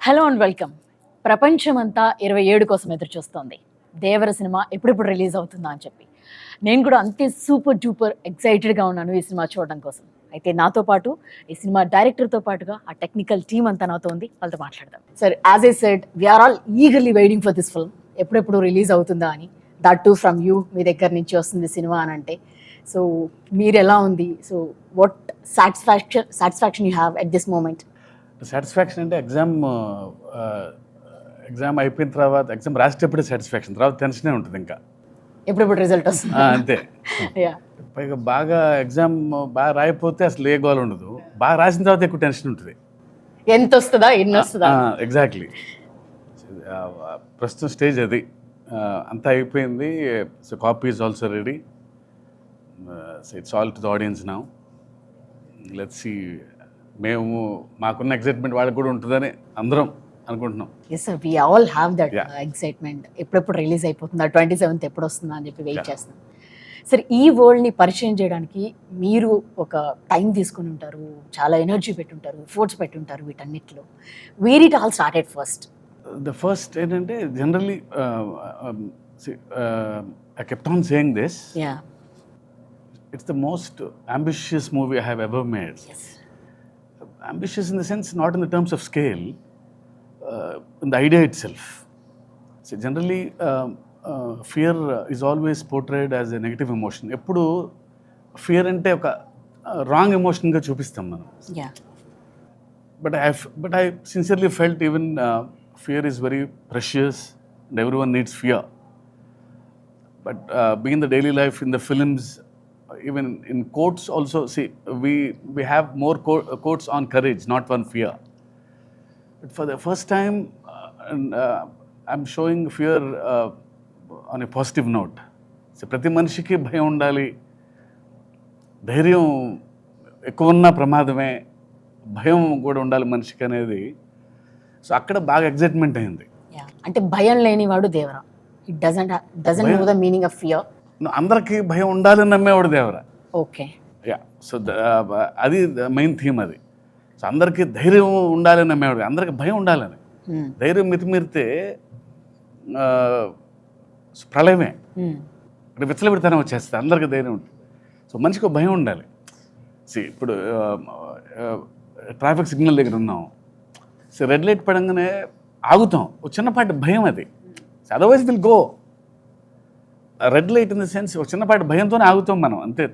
Hello and welcome. ప్రపంచమంతా 27 కోసం ఎదురు చూస్తోంది. దేవర సినిమా ఎప్పుడెప్పుడు రిలీజ్ అవుతుందా అని చెప్పి. నేను కూడా అంతే సూపర్ డూపర్ ఎక్సైటెడ్గా ఉన్నాను ఈ సినిమా చూడడం కోసం. అయితే నాతో పాటు ఈ సినిమా డైరెక్టర్తో పాటుగా ఆ టెక్నికల్ టీమ్ అంతా నాతో ఉంది. వాళ్ళతో మాట్లాడదాం. Sir, as I said, we are all eagerly waiting for this film. ఎప్పుడెప్పుడు రిలీజ్ అవుతుందా అని. దట్ టు ఫ్రమ్ యూ, మీ దగ్గర నుంచి వస్తుంది సినిమా అని అంటే. సో మీరు ఎలా ఉంది? So what satisfaction you have at this moment? Satisfaction అంటే ఎగ్జామ్ అయిపోయిన తర్వాత ఎగ్జామ్ రాసేటప్పుడే సాటిస్ఫాక్షన్, తర్వాత టెన్షనే ఉంటుంది ఇంకా ఎప్పుడెప్పుడు రిజల్ట్ వస్తుంది అంతే. పైగా బాగా ఎగ్జామ్ బాగా రాయిపోతే అసలు ఏ గోల్ ఉండదు, బాగా రాసిన తర్వాత ఎక్కువ టెన్షన్ ఉంటుంది. ఎంత వస్తుందా, ఎన్ని వస్తుందా? ఎగ్జాక్ట్లీ. ప్రస్తుతం స్టేజ్ అది. అంతా అయిపోయింది. So copy is also ready. So it's all to the audience now. Let's see. మేము మాకున్న ఎక్సైట్మెంట్ వాళ్ళకి కూడా ఉంటుందని అందరం అనుకుంటున్నాం. Yes sir, we all have that excitement. ఎప్పుడెప్పుడు రిలీజ్ అయిపోతుందా, 27th ఎప్పుడు వస్తుందా అని చెప్పి వెయిట్ చేస్తున్నాం. సార్, ఈ వరల్డ్ని పరిచయం చేయడానికి మీరు ఒక టైం తీసుకుని ఉంటారు, చాలా ఎనర్జీ పెట్టుంటారు, ఎఫర్ట్స్ పెట్టుంటారు వీటన్నిటిలో. Where it all started first? The first ఏంటంటే generally I kept on saying this, it's the most ambitious movie I have ever made. Ambitious in the sense, not in the terms of scale, in the idea itself. So generally, fear is always portrayed as a negative emotion. Eppudu fear ante oka wrong emotion ga chupistam manam. Yeah. But I sincerely felt even fear is very precious and everyone needs fear. But being in the daily life, in the films, even in quotes also, see, we have more quotes on courage, not on fear. But for the first time, I'm showing fear on a positive note. So prati manishiki bhayam undali, ధైర్యం ఎక్కువ ఉన్న ప్రమాదమే, భయం కూడా ఉండాలి మనిషికి అనేది. So అక్కడ బాగా ఎగ్జైట్మెంట్ అయింది. అంటే భయం లేనివాడు Devara. It doesn't know the meaning of fear. అందరికీ భయం ఉండాలని నమ్మేవాడు దేవరా. ఓకే. సో అది మెయిన్ థీమ్ అది. సో అందరికీ ధైర్యం ఉండాలని నమ్మేవాడు, అందరికీ భయం ఉండాలని. ధైర్యం మితిమీరితే ప్రళయమే, విచ్చలబెడితేనే వచ్చేస్తుంది. అందరికీ ధైర్యం ఉంటుంది. సో మనిషికి భయం ఉండాలి. ఇప్పుడు ట్రాఫిక్ సిగ్నల్ దగ్గర ఉన్నాం, సో రెడ్ లైట్ పడంగానే ఆగుతాం, ఒక చిన్నపాటి భయం అది. Otherwise will go. Red light in the sense ఒక చిన్నపాటి భయంతోనే ఆగుతాం మనం, అంతే.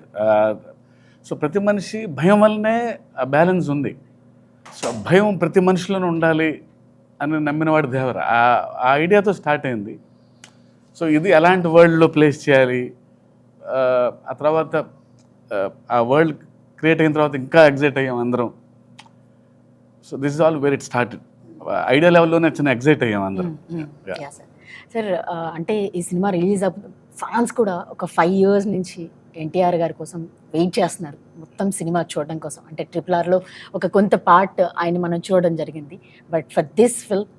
సో ప్రతి మనిషి భయం వల్లనే ఆ బ్యాలెన్స్ ఉంది. సో భయం ప్రతి మనిషిలోనే ఉండాలి అని నమ్మినవాడు దేవర. ఆ ఐడియాతో స్టార్ట్ అయింది. సో ఇది ఎలాంటి వరల్డ్లో ప్లేస్ చేయాలి, ఆ తర్వాత ఆ వరల్డ్ క్రియేట్ అయిన తర్వాత ఇంకా ఎగ్జైట్ అయ్యాం అందరం. So this is all where it started. Idea లెవెల్లోనే చిన్న ఎగ్జైట్ అయ్యాం అందరం. సార్, అంటే ఈ సినిమా రిలీజ్ ఫ్యాన్స్ కూడా ఒక 5 years నుంచి ఎన్టీఆర్ గారి కోసం వెయిట్ చేస్తున్నారు, మొత్తం సినిమా చూడడం కోసం. అంటే RRRలో ఒక కొంత పార్ట్ ఆయన మనం చూడడం జరిగింది. బట్ ఫర్ దిస్ ఫిల్మ్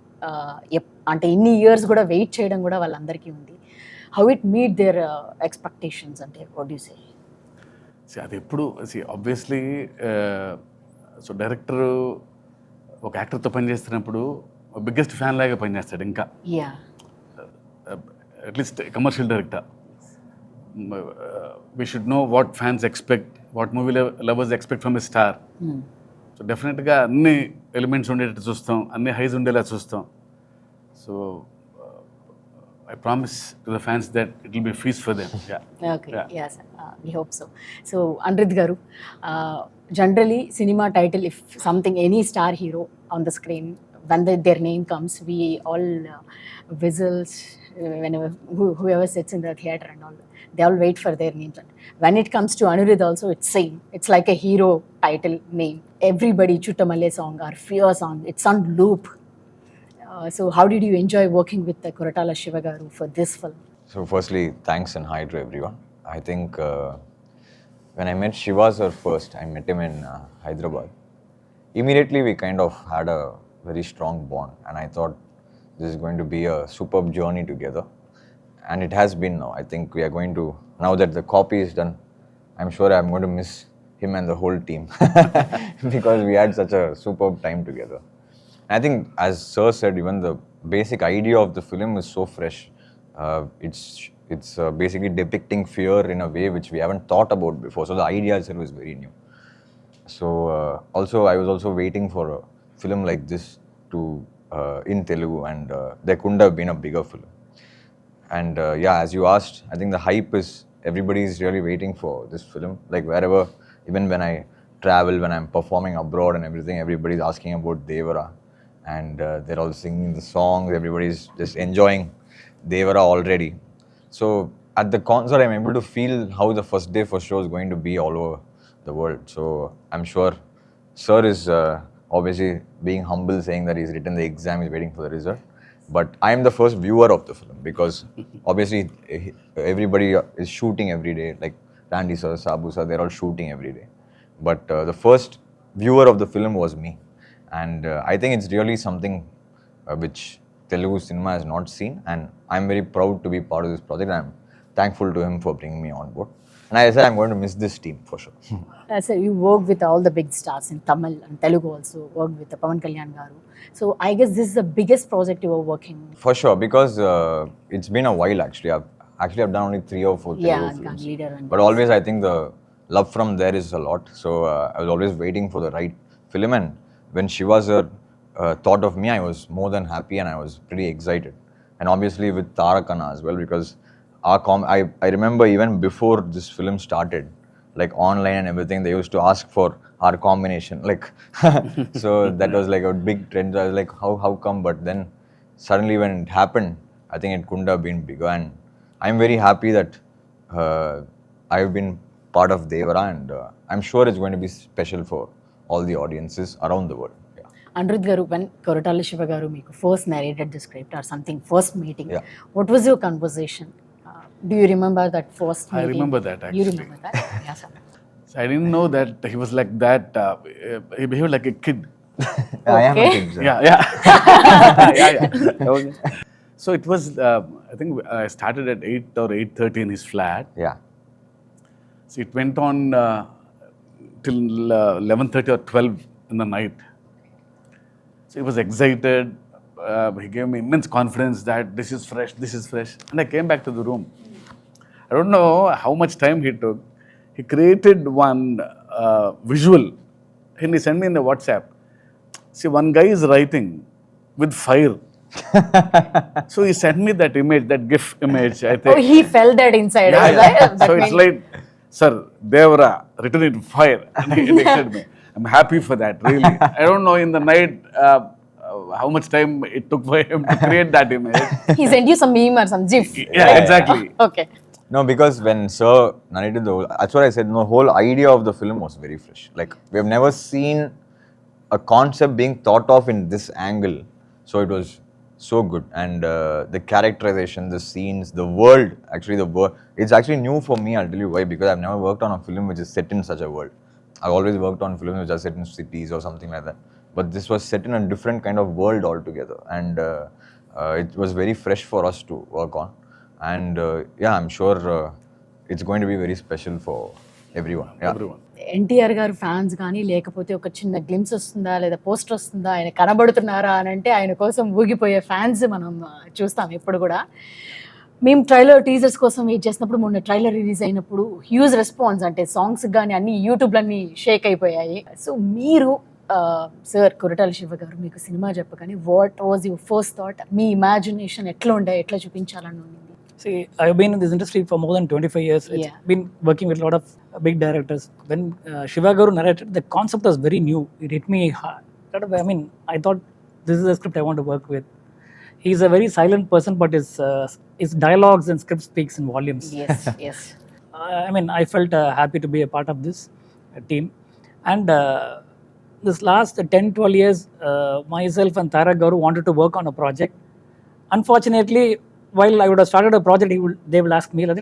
అంటే ఇన్ని ఇయర్స్ కూడా వెయిట్ చేయడం కూడా వాళ్ళందరికీ ఉంది. How it meet there expectations? అంటే వాట్ యు సే? అది ఎప్పుడు ఆబ్వియస్లీ, సో డైరెక్టర్ ఒక యాక్టర్తో పనిచేస్తున్నప్పుడు బిగ్గెస్ట్ ఫ్యాన్ లాగా పనిచేస్తాడు. ఇంకా at least commercial director, we should know what fans expect, what movie lovers expect from a star. So డెఫినెట్గా అన్ని ఎలిమెంట్స్ ఉండేటట్టు చూస్తాం, అన్ని హైస్ ఉండేలా చూస్తాం. So I promise to the fans that it will be a feast for them. Okay. Yes, we hope so. So Anirudh garu, generally cinema title, if something, any star hero on the screen, when their name comes, we all whistles whenever whoever sits in the theater and all, they all wait for their names. When it comes to Anirudh also, it's same. It's like a hero title name. Everybody Chuttamalle song or Fear song, it's on loop. So how did you enjoy working with the Koratala Siva garu for this film? So firstly, thanks and hi to everyone. I think when I met Shiva's first, I met him in Hyderabad. Immediately we kind of had a very strong bond, and I thought this is going to be a superb journey together. And it has been now. I think we are going to, now that the copy is done, I'm sure I'm going to miss him and the whole team because we had such a superb time together. I think, as Sir said, even the basic idea of the film is so fresh. It's basically depicting fear in a way which we haven't thought about before. So the idea itself is very new. So also I was also waiting for a film like this to in Telugu, and there couldn't have been a bigger film. And yeah, as you asked, I think the hype is, everybody is really waiting for this film. Like wherever, even when I travel, when I'm performing abroad and everything, everybody's asking about Devara, and they're all singing the songs. Everybody's just enjoying Devara already. So at the concert, I'm able to feel how the first day for show is going to be all over the world. So I'm sure Sir is obviously being humble, saying that he's written the exam, he's waiting for the result. But I am the first viewer of the film, because obviously everybody is shooting every day. Like Randy sir, Sabu sir, they're all shooting every day. But the first viewer of the film was me. And I think it's really something which Telugu cinema has not seen. And I'm very proud to be part of this project. I'm thankful to him for bringing me on board. And I said I'm going to miss this team for sure. So you work with all the big stars in Tamil and Telugu also, worked with Pawan Kalyan garu. So I guess this is the biggest project you were working. For sure, because it's been a while actually. I've done only 3 or 4 Telugu Yeah, films. Gang Leader and But always I think the love from there is a lot. So I was always waiting for the right film. And when Shiva sir thought of me, I was more than happy and I was pretty excited. And obviously with Tarakana as well, because I remember even before this film started, like online and everything, they used to ask for our combination. Like, so that was like a big trend. I was like, how come? But then suddenly when it happened, I think it couldn't have been bigger. And I'm very happy that I've been part of Devara, and I'm sure it's going to be special for all the audiences around the world. Yeah. Anirudh garu, when Koratala Siva garu meeku first narrated the script or something, first meeting, Yeah. what was your conversation? Do you remember that first meeting? I remember that You actually. remember that? Yeah, sir. So I didn't know that he was like that. He behaved like a kid. I am a Okay. kid, sir. Yeah, yeah. yeah. So it was, I think I started at 8 or 8:30 in his flat. Yeah. So it went on till 11:30 or 12 in the night. So he was excited. He gave me immense confidence that this is fresh, this is fresh. And I came back to the room. I don't know how much time he took. He created one visual and he sent me in the WhatsApp. See, one guy is writing with fire. So he sent me that image, that GIF image, I think. Oh, he felt that inside. Yeah, right? yeah. That So it's meant- like, sir, Devara, written in fire. And he texted me. I'm happy for that, really. I don't know in the night how much time it took for him to create that image. he sent you some meme or some GIF. Yeah, exactly. Okay. No, because when Sir narrated that's what I said, the whole idea of the film was very fresh. Like, we have never seen a concept being thought of in this angle. So it was so good. And the characterization, the scenes, the world, it's actually new for me, I'll tell you why, because I've never worked on a film which is set in such a world. I've always worked on films which are set in cities or something like that. But this was set in a different kind of world altogether. And it was very fresh for us to work on. And yeah, I'm sure it's going to be very special for everyone. Yeah. Everyone. NTR గారు fans కానీ లేకపోతే ఒక చిన్న glimpse వస్తుందా లేదా poster వస్తుందా, ఆయన కనబడుతున్నారా అని అంటే ఆయన కోసం ఊగిపోయే ఫ్యాన్స్ మనం చూస్తాం ఎప్పుడు కూడా. మేము ట్రైలర్ టీజర్స్ కోసం వెయిట్ చేసినప్పుడు మొన్న ట్రైలర్ రిలీజ్ అయినప్పుడు హ్యూజ్ రెస్పాన్స్, అంటే సాంగ్స్ కానీ అన్ని యూట్యూబ్లన్నీ షేక్ అయిపోయాయి. సో మీరు సార్ కొరటాల శివ గారు మీకు సినిమా చెప్పగానే what was your first thought? Me imagination ఎట్లా ఉండే, ఎట్లా చూపించాలని ఉంది? See, I've been in this industry for more than 25 years. It's Yeah. been working with a lot of big directors. When Shiva Garu narrated, the concept was very new. It hit me hard. I mean, I thought this is a script I want to work with. He's a very silent person, but his dialogues and script speaks in volumes. Yes, yes. I mean, I felt happy to be a part of this team. And this last 10-12 years, myself and Tara Garu wanted to work on a project. Unfortunately, while I would have started a project, they will ask me, like,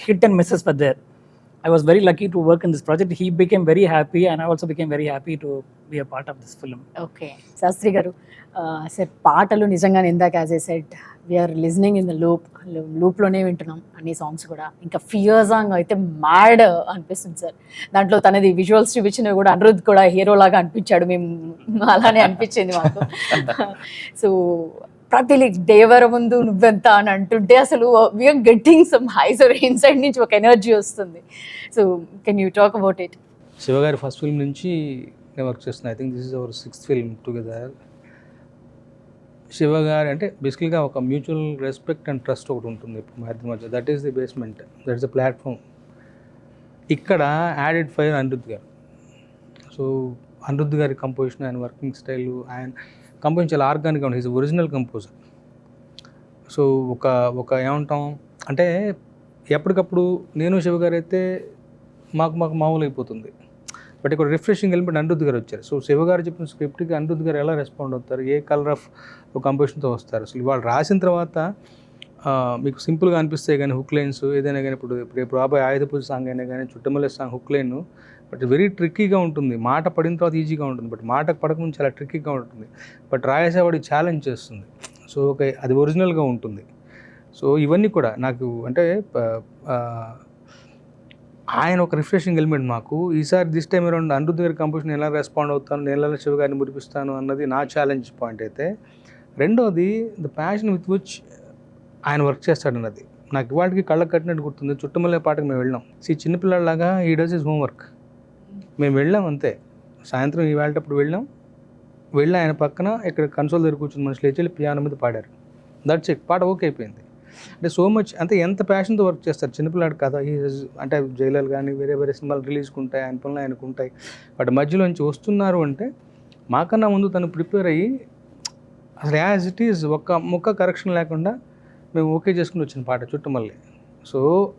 hit and misses were there. I was very lucky to work in this project. He became very happy, and I also became very happy to be a part of this film. Okay Sastri garu sir పాటలు నిజంగానే ఇందాక as I said we are listening in the లూప్లోనే వింటున్నాం అన్ని songs కూడా. ఇంకా fear song అయితే mad అనిపిస్తుంది సార్. దాంట్లో తనది విజువల్స్ చూపించినవి కూడా అనిరుద్ధ్ కూడా హీరో లాగా అనిపించాడు, మేము అలానే అనిపించింది మాకు. సో ప్రతి దేవర ముందు నువ్వెంత అని అంటుంటే అసలు we are getting some highs inside నుంచి ఒక ఎనర్జీ వస్తుంది. So can you talk about it? Shiva గారి ఫస్ట్ ఫిల్మ్ నుంచి నేను వర్క్ చేస్తున్నాను. I think this is our 6th film together. Shiva గారు అంటే బేసికల్గా ఒక మ్యూచువల్ రెస్పెక్ట్ అండ్ ట్రస్ట్ ఒకటి ఉంటుంది ఇప్పుడు మా ఇద్దరి మధ్య. That is the basement, that is the platform. ఇక్కడ యాడెడ్ ఫైర్ అనిరుద్ధ్ గారు. సో అనిరుద్ధ్ గారి కంపోజిషన్, ఆయన వర్కింగ్ స్టైల్, ఆయన కంపోజిషన్ చాలా ఆర్గానిక్గా ఉంటుంది. Is original composer. సో ఒక ఏమంటాం అంటే ఎప్పటికప్పుడు నేను శివ గారు అయితే మాకు మామూలు అయిపోతుంది. బట్ ఇక్కడ రిఫ్రెషింగ్ ఎలిమెంట్ అనిరుద్ధ్ గారు వచ్చారు. సో శివ గారు చెప్పిన స్క్రిప్ట్కి అనిరుద్ధ్ గారు ఎలా రెస్పాండ్ అవుతారు, ఏ కలర్ ఆఫ్ కంపోజిషన్తో వస్తారు. అసలు వాళ్ళు రాసిన తర్వాత మీకు సింపుల్గా అనిపిస్తాయి కానీ హుక్ లైన్స్ ఏదైనా కానీ ఇప్పుడు రేపు రాబోయే ఆయుధ పూజ సాంగ్ అయినా కానీ Chuttamalle song hook line but very ట్రిక్కీగా ఉంటుంది. మాట పడిన తర్వాత ఈజీగా ఉంటుంది, బట్ మాటకు పడకముందు చాలా ట్రిక్కీగా ఉంటుంది. బట్ రాయేసేవాడికి ఛాలెంజ్ చేస్తుంది. సో అది ఒరిజినల్గా ఉంటుంది. సో ఇవన్నీ కూడా నాకు అంటే ఆయన ఒక రిఫ్రెషింగ్ ఎలిమెంట్ మాకు. ఈసారి దిస్ టైం అరౌండ్ అనిరుద్ధ్ గారి కంపోజిషన్ ఎలా రెస్పాండ్ అవుతాను, నేను ఎలా శివ గారిని మురిపిస్తాను అన్నది నా ఛాలెంజ్ పాయింట్ అయితే. రెండోది ద ప్యాషన్ విత్ విచ్ ఆయన వర్క్ చేస్తాడన్నది నాకు ఇవాళకి కళ్ళకు కట్టినట్టు గుర్తుంది. చుట్టమల్లే పాటకు మేము వెళ్ళాం. చిన్నపిల్లలాగా ఈ డస్ ఇస్ హోంవర్క్. మేము వెళ్ళాం అంతే. సాయంత్రం ఇవాళటప్పుడు వెళ్ళి ఆయన పక్కన ఇక్కడ కన్సోల్ దగ్గర కూర్చుని మనుషులు లేచి పియానో మీద పాడారు. That's it. పాట ఓకే అయిపోయింది. అంటే సో మచ్ అంటే ఎంత ప్యాషన్తో వర్క్ చేస్తారు. చిన్నపిల్లాడు కదా, అంటే జైలర్ కానీ వేరే సినిమాలు రిలీజ్కి ఉంటాయి, ఆయన పనులు ఆయనకు ఉంటాయి. బట్ మధ్యలోంచి వస్తున్నారు అంటే మాకన్నా ముందు తను ప్రిపేర్ అయ్యి అసలు యాజ్ ఇట్ ఈజ్ ఒక్క ముక్క కరెక్షన్ లేకుండా మేము ఓకే చేసుకుని వచ్చిన పాట చుట్టమల్లే. సో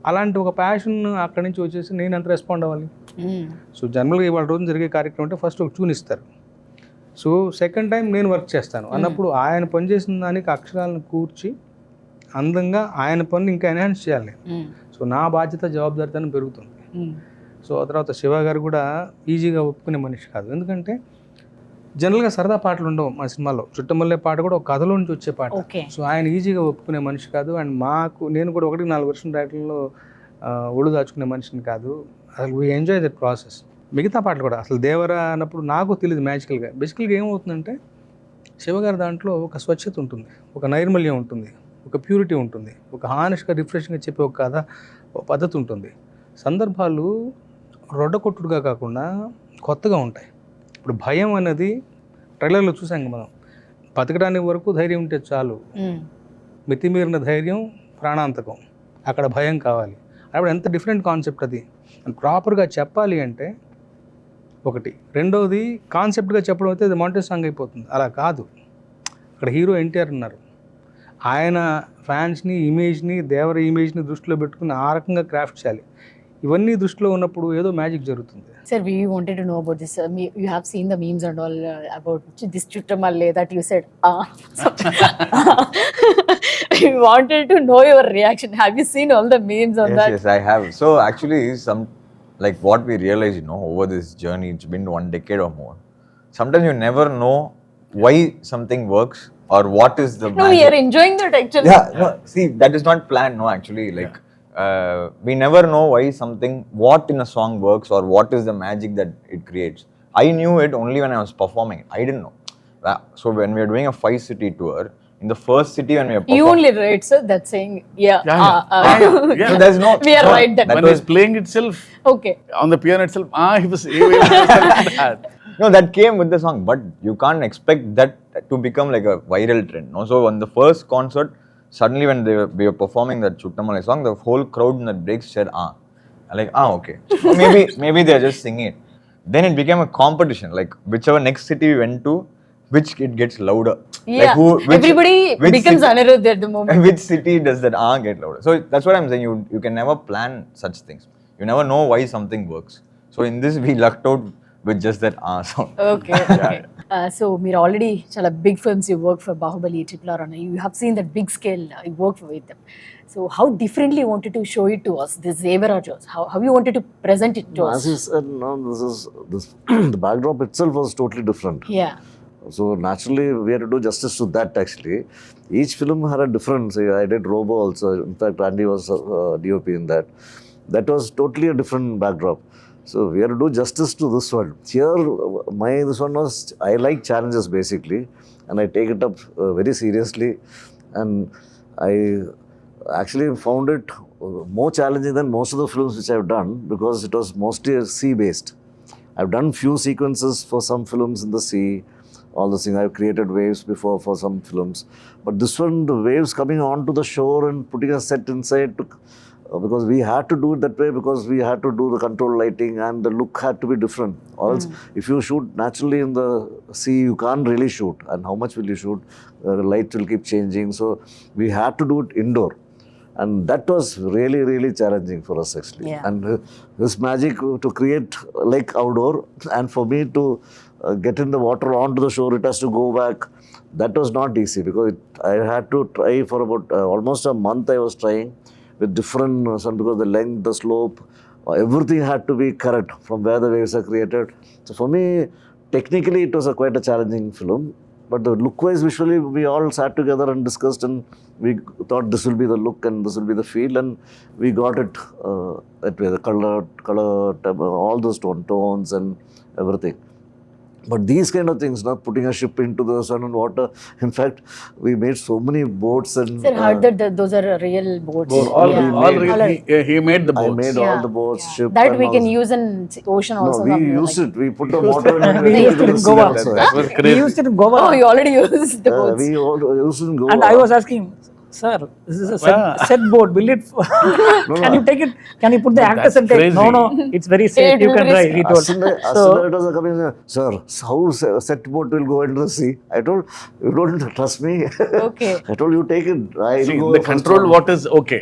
అలాంటి ఒక ప్యాషన్ అక్కడి నుంచి వచ్చేసి నేను ఎంత రెస్పాండ్ అవ్వాలి. సో జనరల్గా ఇవాళ రోజు జరిగే కార్యక్రమం అంటే ఫస్ట్ ఒక ట్యూన్ ఇస్తారు. సో సెకండ్ టైం నేను వర్క్ చేస్తాను అన్నప్పుడు ఆయన పనిచేసిన దానికి అక్షరాలను కూర్చి అందంగా ఆయన పని ఇంకా ఎన్హాన్స్ చేయాలి. సో నా బాధ్యత జవాబుదారితనం పెరుగుతుంది. సో ఆ తర్వాత శివ గారు కూడా ఈజీగా ఒప్పుకునే మనిషి కాదు. ఎందుకంటే జనరల్గా సరదా పాటలు ఉండవు మా సినిమాలో. చుట్టమల్లే పాట కూడా ఒక కథలో నుంచి వచ్చే పాట. సో ఆయన ఈజీగా ఒప్పుకునే మనిషి కాదు. అండ్ నేను కూడా 1-4 వర్షం రైటర్లో ఒళ్ళు దాచుకునే మనిషిని కాదు. అసలు వీ ఎంజాయ్ దట్ ప్రాసెస్. మిగతా పాటలు కూడా అసలు దేవరా అన్నప్పుడు నాకు తెలియదు మ్యాజికల్గా. బేసికల్గా ఏమవుతుందంటే శివ గారి దాంట్లో ఒక స్వచ్ఛత ఉంటుంది, ఒక నైర్మల్యం ఉంటుంది, ఒక ప్యూరిటీ ఉంటుంది, ఒక హానెస్ట్గా రిఫ్రెషింగ్గా చెప్పే ఒక కథ, ఒక పద్ధతి ఉంటుంది. సందర్భాలు రొడ్డకొట్టుడుగా కాకుండా కొత్తగా ఉంటాయి. ఇప్పుడు భయం అనేది ట్రైలర్లో చూసాం మనం. బతకడానికి వరకు ధైర్యం ఉంటే చాలు, మితిమీరిన ధైర్యం ప్రాణాంతకం, అక్కడ భయం కావాలి. అప్పుడు ఎంత డిఫరెంట్ కాన్సెప్ట్ అది. ప్రాపర్గా చెప్పాలి అంటే ఒకటి. రెండవది కాన్సెప్ట్గా చెప్పడం అయితే అది మాంటేజ్ సాంగ్ అయిపోతుంది. అలా కాదు. అక్కడ హీరో NTR ఉన్నారు. ఆయన ఫ్యాన్స్ని, ఇమేజ్ని, దేవర ఇమేజ్ని దృష్టిలో పెట్టుకుని ఆ రకంగా క్రాఫ్ట్ చేయాలి. ఇవన్నీ దృష్టిలో ఉన్నప్పుడు ఏదో మ్యాజిక్ జరుగుతుంది. Sir, we wanted to know about this. You have seen the memes and all about this chuttamalle that you said. We wanted to know your reaction. Have you seen all the memes on that? Yes, I have. So actually, like what we realize, over this journey, it's been 1 decade or more. Sometimes you never know why something works or what is the No, we are enjoying that actually. Yeah, no, see, that is not planned, no, actually. Like, we never know why what in a song works or what is the magic that it creates. I knew it only when I was performing it. I didn't know. So when we were doing a 5-city tour, in the first city when we were performing... You only right, sir, that's saying, yeah. So there's no... We are right that. When he was playing itself, Okay. on the piano itself, he was that. No, that came with the song, but you can't expect that to become like a viral trend. No? So on the first concert, suddenly when we were performing that Chuttamalle song, the whole crowd in that break said, like, okay. Or maybe they're just singing it. Then it became a competition, like whichever next city we went to, which it gets louder. Yeah, like everybody becomes Anirudh at the moment. Which city does that get louder? So that's what I'm saying, you can never plan such things. You never know why something works. So in this, we lucked out with just that sound. Okay okay so మీరు already చాలా big films you work for Baahubali triple R you have seen that big scale you work with them so how differently wanted to show it to us this Devara Jones, how you wanted to present it to us? As you said, no, this the backdrop itself was totally different. Yeah. So naturally, we had to do justice to that. Actually, each film had a difference. I did Robo also. In fact, Andy was DOP in that. That was totally a different backdrop. So we had to do justice to this one. Here, this one was, I like challenges basically, and I take it up very seriously, and I actually found it more challenging than most of the films which I've done, because it was mostly sea based. I've done few sequences for some films in the sea, all the things. I've created waves before for some films, but this one, the waves coming onto the shore and putting a set inside took, because we had to do it that way, because we had to do the control lighting and the look had to be different. Or else, if you shoot naturally in the sea, you can't really shoot. And how much will you shoot? The light will keep changing. So we had to do it indoor. And that was really, really challenging for us actually. Yeah. And this magic to create like outdoor, and for me to get in the water onto the shore, it has to go back. That was not easy, because I had to try for about almost a month. I was trying with different sun, because the length, the slope, everything had to be correct from where the waves are created. So for me, technically it was quite a challenging film. But the look-wise, visually, we all sat together and discussed, and we thought this will be the look and this will be the feel, and we got it that way. The color, all those tones and everything. But these kind of things, not putting a ship into the sun and water. In fact, we made so many boats and. Sir, heard that those are real boats. He made the I boats. made all the boats, ship. That and we all can this. use in ocean No, also. we something used like. it. We put the water and We we used it in the sea Goa. also. That was We crazy. used it in Goa. Oh, you already used the boats. We all used it in Goa. And I was asking, sir, this is a set boat. Will it? Can you take it? Can you put the But actors and that's take? No, crazy. no, it's very safe. It You will can be drive. He told. As So it was coming, sir, how set boat will go into the sea? I told, you don't trust me. Okay. I told you take it. I See, will go the first controlled one. water is okay,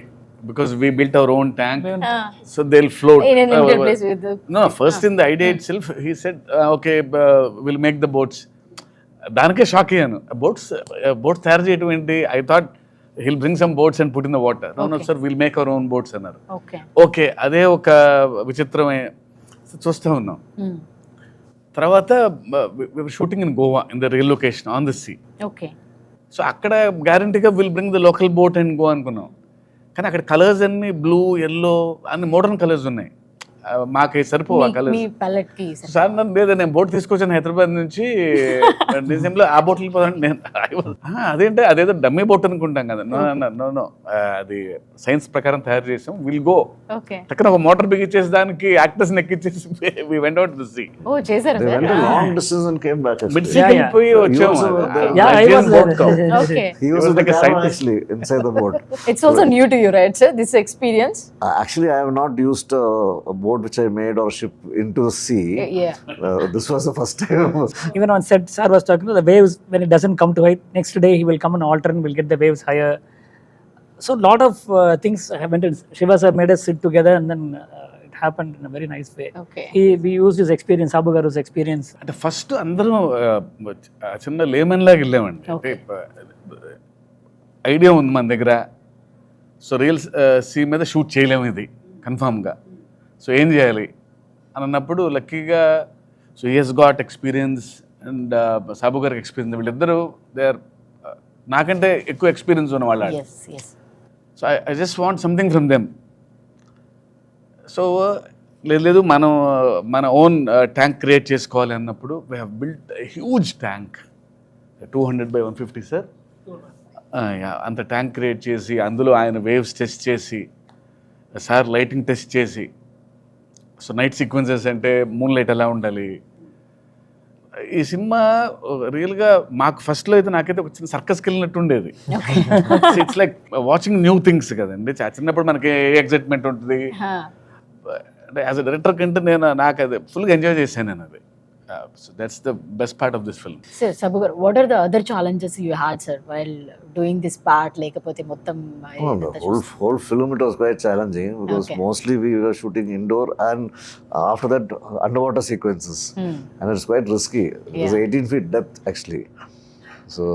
because we built our own tank, Ah. so they'll float. In a limited place with the. No, first in the idea itself, he said, okay, we'll make the boats. దానికే shock అయ్యాను. Boats తయారు చేయడం ఏంటి? I thought he'll bring some boats and put in the water. No, sir, we'll make our own boats అన్నారు. Okay. Okay, అదే ఒక విచిత్రమే చూస్తూ ఉన్నాం. తర్వాత shooting in Goa in the real location on the sea. Okay. So అక్కడ గ్యారంటీగా will bring the local boat and go అనుకున్నాం. కానీ అక్కడ కలర్స్ అన్ని బ్లూ, ఎల్లో అన్ని మోడర్న్ కలర్స్ ఉన్నాయి. మాకు సరిపోవు ఆ మీ కలర్స్. palette కి sir. సార్ నన్ను లేదా నేను బోట్ తీసుకొచ్చాను హైదరాబాద్ నుంచి, డిసెంబర్లో ఆ బోట్ వెళ్ళిపోతాను నేను. అదేంటే అదేదో డమ్మీ బోట్ అనుకుంటాం కదా. నో, అది సైన్స్ ప్రకారం తయారు చేసాం. Will go Okay. అక్కడ ఒక మోటార్ బిగించేసి దానికి యాక్టర్స్ ఎక్కించేసి we went out to sea. Oh, చేశారు They sir. went a long distance and came back. Mid Actually. See Yeah, yeah. వెళ్ళిపోయి వచ్చాము. You also were there. yeah, I was boat there. Okay. He was was in the like a camera scientist. actually inside the boat. It's also new to you, right, sir? This experience. Actually, I have not used a boat which I made or ship into the sea. Yeah. This was the first time. even on set, sir was talking, the waves, when it doesn't come to height, next day he will come and alter and we'll get the waves higher. So lot of things happened. Siva sir made us sit together, and then it happened in a very nice way. Okay. We used his experience, Abu Garu's experience. అంటే first అందరం చిన్న lemon లాగా వెళ్ళామండి. అంటే idea ఉంది మన దగ్గర. So real sea మీద షూట్ చేయలేము ఇది కన్ఫామ్గా. సో ఏం చేయాలి అని అన్నప్పుడు లక్కీగా so he he's got experience and Sabu గారికి ఎక్స్పీరియన్స్. వీళ్ళిద్దరూ దే ఆర్ నాకంటే ఎక్కువ ఎక్స్పీరియన్స్ ఉన్న వాళ్ళు. Yes. Yes. So I just want something from them. So లేదు మన ఓన్ ట్యాంక్ క్రియేట్ చేసుకోవాలి అన్నప్పుడు we have built huge tank 200x150 sir. అంత ట్యాంక్ క్రియేట్ చేసి అందులో ఆయన వేవ్స్ టెస్ట్ చేసి సార్ లైటింగ్ టెస్ట్ చేసి, సో నైట్ సీక్వెన్సెస్ అంటే మూన్ లైట్ ఎలా ఉండాలి. ఈ సినిమా రియల్గా మాకు ఫస్ట్లో అయితే నాకైతే ఒక చిన్న సర్కస్కి వెళ్ళినట్టు ఉండేది. It's like watching new things కదండి. చిన్నప్పుడు మనకి ఏ ఎగ్జైట్మెంట్ ఉంటుంది. అంటే యాజ్ అ డైరెక్టర్ కంటే నాకు అది ఫుల్గా ఎంజాయ్ చేశాను నేను. అది So that's the best part of this film. Sir, Sabu garu, what are the other challenges you had, sir, while doing this part? లేకపోతే మొత్తం Oh, the whole film it was quite challenging because Okay. mostly we were shooting indoor and after that underwater sequences, and it's quite risky. It was Yeah. 18 feet depth actually. So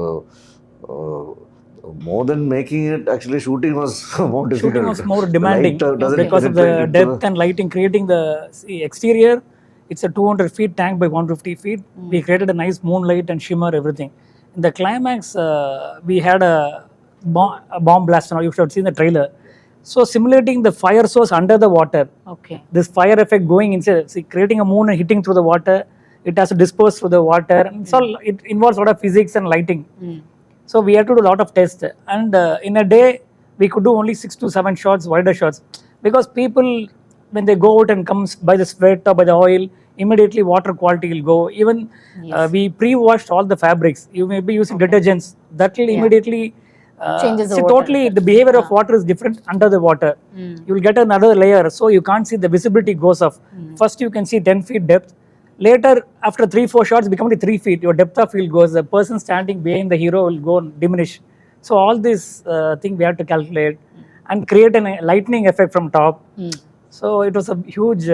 more than making it, actually shooting was more difficult. Shooting was more demanding Light, doesn't because of the penetrate into depth and lighting, creating the exterior. It's a 200 feet tank by 150 feet. We created a nice moonlight and shimmer, everything. In the climax, we had a bomb blast. You should have seen the trailer. So simulating the fire source under the water, Okay. this fire effect going inside, see, creating a moon and hitting through the water, it has to disperse through the water. And so it involves a lot of physics and lighting. So we had to do a lot of tests, and in a day we could do only 6 to 7 shots, wider shots, because people, when they go out and comes by the sweat or by the oil, immediately water quality will go. Even we pre-washed all the fabrics. You may be using detergents that will immediately Changes the see, water totally effect. the behavior of water is different under the water. You will get another layer, so you can't see, the visibility goes off. First you can see 10 feet depth. Later, after 3-4 shots, become only 3 feet. Your depth of field goes. The person standing behind the hero will go and diminish. So all this thing we have to calculate and create a lightning effect from top. So it was a huge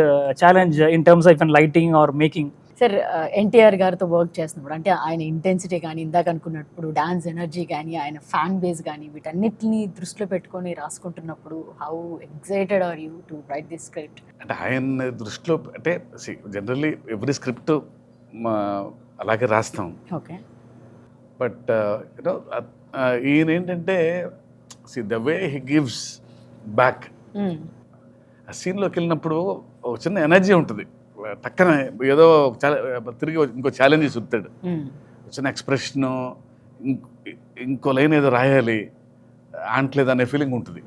challenge in terms of even lighting or making. Sir NTR గారితో work చేస్తున్నప్పుడు అంటే ఆయన intensity కానీ ఇందాక అనుకున్నప్పుడు dance energy కానీ ఆయన fan base కానీ వీటన్నిటిని దృష్టిలో పెట్టుకొని రాసుకుంటున్నప్పుడు how excited are you to write this script? అంటే ఆయన దృష్టిలో అంటే జనరల్లీ ఎవ్రీ స్క్రిప్ట్ అలాగే రాస్తాం. ఓకే. బట్ యూనో ఈయన ఏంటంటే the way he gives back, ఆ సీన్లోకి వెళ్ళినప్పుడు ఒక చిన్న ఎనర్జీ ఉంటుంది. టక్కన ఏదో తిరిగి ఇంకో ఛాలెంజ్ చూపుతాడు, చిన్న ఎక్స్ప్రెషను, ఇంకో లైన్ ఏదో రాయాలి అంటలేదు అనే ఫీలింగ్ ఉంటుంది.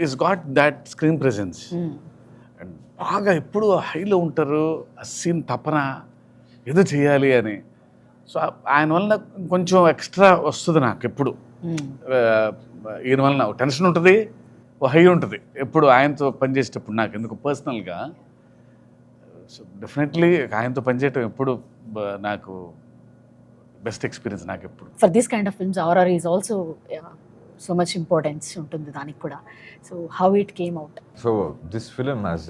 Is got that screen presence and బాగా ఎప్పుడు హైలో ఉంటారు. ఆ సీన్ తపన ఏదో చేయాలి అని. సో ఆయన వలన కొంచెం ఎక్స్ట్రా వస్తుంది నాకు ఎప్పుడు. ఈయన వలన టెన్షన్ ఉంటుంది, హై ఉంటుంది ఎప్పుడు ఆయనతో పనిచేసేటప్పుడు నాకు ఎందుకు పర్సనల్గా. సో డెఫినెట్లీ ఆయనతో పనిచేయటం ఎప్పుడు నాకు బెస్ట్ ఎక్స్పీరియన్స్ నాకు ఎప్పుడు. For this kind of films RR is also so much importance ఉంటుంది దానికి కూడా. సో హౌ ఇట్ కేమ్ అవుట్? So this film, as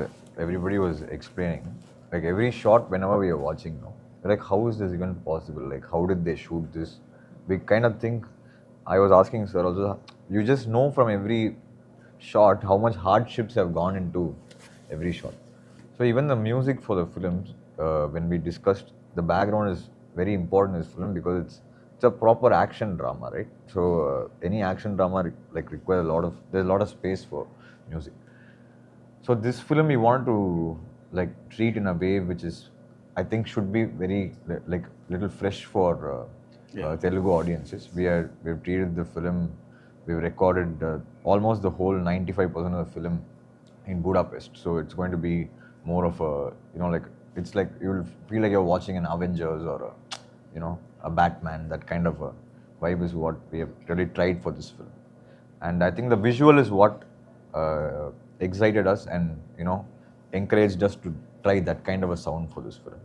everybody was explaining, like every shot whenever we are watching, no, like how is this even possible? Like how did they shoot this? We kind of think, I was asking sir also, you just know from every shot how much hardships have gone into every shot. So even the music for the films, when we discussed, the background is very important in this film because it's a proper action drama, right? So any action drama like requires there's a lot of space for music. So this film we want to like treat in a way which is, I think, should be very like little fresh for Telugu audiences. We've treated the film, we've recorded almost the whole 95% of the film in Budapest. So it's going to be more of a, like it's like you'll feel like you're watching an Avengers or a Batman. That kind of a vibe is what we have really tried for this film. And I think the visual is what excited us and encouraged us to try that kind of a sound for this film.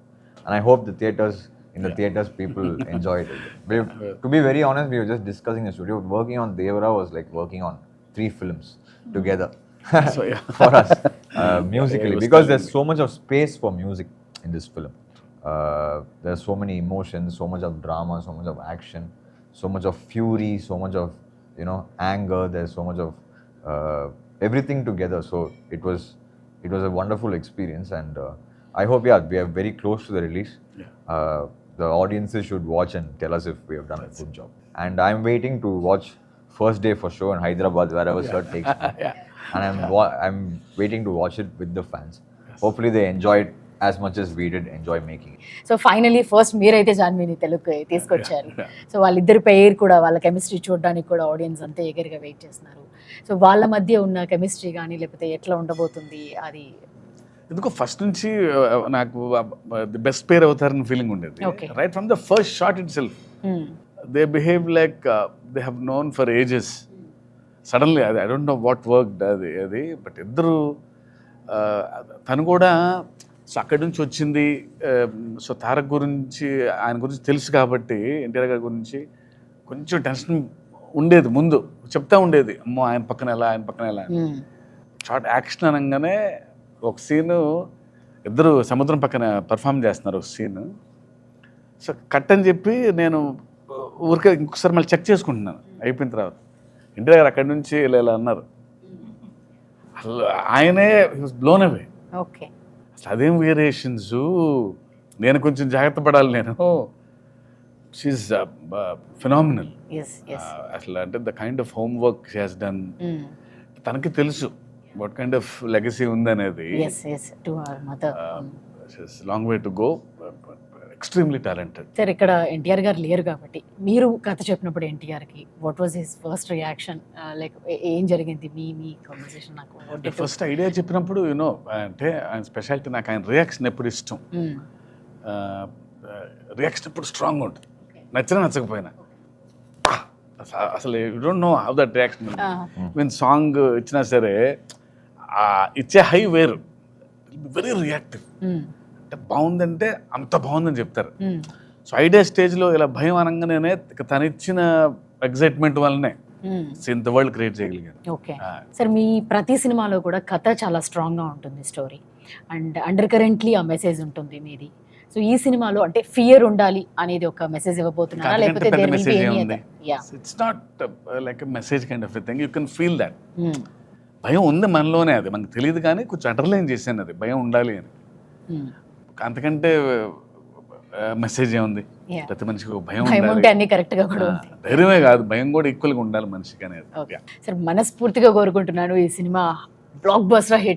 And I hope the theaters people enjoyed it. To be very honest, we were just discussing in the studio, working on Devara was like working on 3 films together. So, yeah. For us musically, because there's so much of space for music in this film. There's so many emotions, so much of drama, so much of action, so much of fury, so much of anger. There's so much of everything together. So it was a wonderful experience, and I hope we are very close to the release. The audiences should watch and tell us if we have done a good job. And I'm waiting to watch first day for show in Hyderabad, wherever sir takes me. And I'm waiting to watch it with the fans. Hopefully they enjoy it as much as we did enjoy making it. So finally first మీరైతే జాన్వీని తెలుగుకి తీసుకొచ్చారు. So వాళ్ళిద్దరి పేరు కూడా, వాళ్ళ chemistry చూడడానికి కూడా audience అంతే ఎగర్గా వెయిట్ చేస్తున్నారు. సో వాళ్ళ మధ్య ఉన్న కెమిస్ట్రీ కానీ లేకపోతే ఎట్లా ఉండబోతుంది అది ఎందుకో ఫస్ట్ నుంచి నాకు ది బెస్ట్ పేర్ అవుతారని ఫీలింగ్ ఉండేది. Right from the first shot itself they behave like they have known for ages. Suddenly అది I don't know what work అది బట్ ఇద్దరు తను కూడా సో అక్కడి నుంచి వచ్చింది. సో తారక్ గురించి, ఆయన గురించి తెలుసు కాబట్టి, ఎన్టీఆర్ గారి గురించి కొంచెం టెన్షన్ ఉండేది. ముందు చెప్తా ఉండేది, అమ్మో ఆయన పక్కన ఎలా, ఆయన పక్కన ఎలా. షార్ట్ యాక్షన్ అనగానే ఒక సీను, ఇద్దరు సముద్రం పక్కన పర్ఫామ్ చేస్తున్నారు ఒక సీన్. సో కట్ అని చెప్పి నేను ఊరికే ఇంకొకసారి మళ్ళీ చెక్ చేసుకుంటున్నాను అయిపోయిన తర్వాత. ఎన్టీఆర్ గారు అక్కడి నుంచి ఇలా ఇలా అన్నారు. అసలు ఆయనే బ్లోన్ అవే. ఓకే. అసలు అదేం వేరియేషన్స్, నేను కొంచెం జాగ్రత్త పడాలి. నేను షీఈస్ ఫినామినల్. అసలు అంటే the kind of home work she has done. తనకి తెలుసు వాట్ కైండ్ ఆఫ్ లెగసీ ఉందనేది. Long way to go. Extremely talented. Sir ఇక్కడ ఎన్టీఆర్ గారు లేరు కాబట్టి మీరు కథ చెప్పినప్పుడు ఎన్టీఆర్కి what was his first reaction, like ఏం జరిగింది మీ కాన్వర్సేషన్? నాకు ఫస్ట్ ఐడియా చెప్పినప్పుడు యూనో అంటే ఆయన స్పెషాలిటీ, నాకు ఆయన రియాక్షన్ ఎప్పుడు ఇష్టం. రియాక్షన్ ఎప్పుడు స్ట్రాంగ్ ఉంటుంది, నచ్చినా నచ్చకపోయినా. అసలు you don't know how that reaction. Mean song ఇచ్చినా సరే ఇచ్చే హై వేరు, వెరీ రియాక్టివ్. అంటే బాగుందంటే అంత బాగుందని చెప్తారు. సో ఐడియా స్టేజ్లో ఇలా భయం అనగానే తను ఇచ్చిన ఎగ్జైట్మెంట్ వల్లనే ఇంత వరల్డ్ క్రియేట్ చేయగలిగారు. ఓకే సార్, మీ ప్రతి సినిమాలో కూడా కథ చాలా స్ట్రాంగ్గా ఉంటుంది, స్టోరీ అండ్ అండర్ కరెంట్లీ ఆ మెసేజ్ ఉంటుంది మీది. సో ఈ సినిమాలో అంటే ఫియర్ ఉండాలి అనేది ఒక మెసేజ్ ఇవ్వబోతున్నారా, లేకపోతే it's not like message kind of thing, you can feel that. భయం ఉంది మనలోనే, అది మనకు తెలియదు కానీ కొంచెం అండర్లైన్ చేశాను అది భయం ఉండాలి అని. అంతకంటే మెసేజ్ ఏముంది, ప్రతి మనిషికి ఒక భయం ఉండాలి. అన్ని కరెక్ట్ గా కూడా ఉంది. ధైర్యమే కాదు, భయం కూడా ఈక్వల్ గా ఉండాలి మనిషికి అనేది. సార్ మనస్ఫూర్తిగా కోరుకుంటున్నాను ఈ సినిమా బ్లాక్ బస్టర్ హిట్